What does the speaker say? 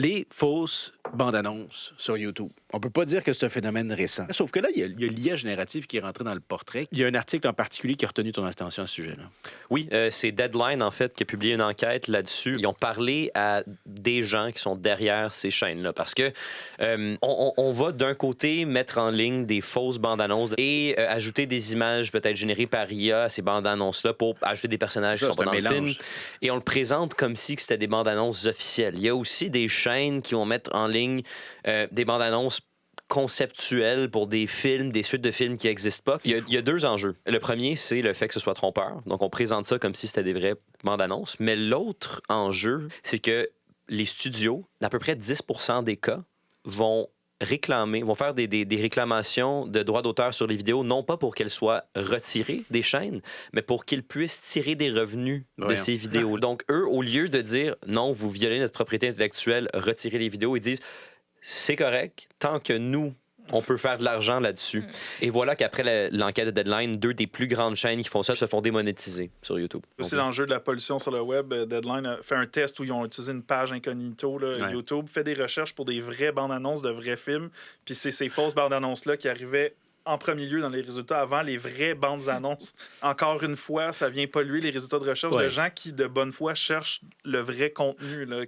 les fausses bandes-annonces sur YouTube. On peut pas dire que c'est un phénomène récent. Sauf que là, il y a l'IA générative qui est rentrée dans le portrait. Il y a un article en particulier qui a retenu ton attention à ce sujet-là. Oui, c'est Deadline, en fait, qui a publié une enquête là-dessus. Ils ont parlé à des gens qui sont derrière ces chaînes-là. Parce que on va d'un côté mettre en ligne des fausses bandes-annonces et ajouter des images peut-être générées par IA à ces bandes-annonces-là pour ajouter des personnages qui sont pas dans le film. Et on le présente comme si c'était des bandes-annonces officielles. Il y a aussi des chaînes qui vont mettre en ligne des bandes-annonces conceptuelles pour des films, des suites de films qui n'existent pas. Il y a deux enjeux. Le premier, c'est le fait que ce soit trompeur. Donc, on présente ça comme si c'était des vraies bandes-annonces. Mais l'autre enjeu, c'est que les studios, à peu près 10% des cas, vont faire des réclamations de droits d'auteur sur les vidéos, non pas pour qu'elles soient retirées des chaînes, mais pour qu'ils puissent tirer des revenus de ces vidéos. Donc, eux, au lieu de dire « non, vous violez notre propriété intellectuelle, retirez les vidéos », ils disent « c'est correct, tant que nous, on peut faire de l'argent là-dessus. » Et voilà qu'après l'enquête de Deadline, 2 des plus grandes chaînes qui font ça se font démonétiser sur YouTube. C'est l'enjeu de la pollution sur le web. Deadline a fait un test où ils ont utilisé une page incognito, YouTube, fait des recherches pour des vraies bandes-annonces de vrais films. Puis c'est ces fausses bandes-annonces-là qui arrivaient en premier lieu dans les résultats avant les vraies bandes annonces. Encore une fois, ça vient polluer les résultats de recherche de gens qui, de bonne foi, cherchent le vrai contenu, là,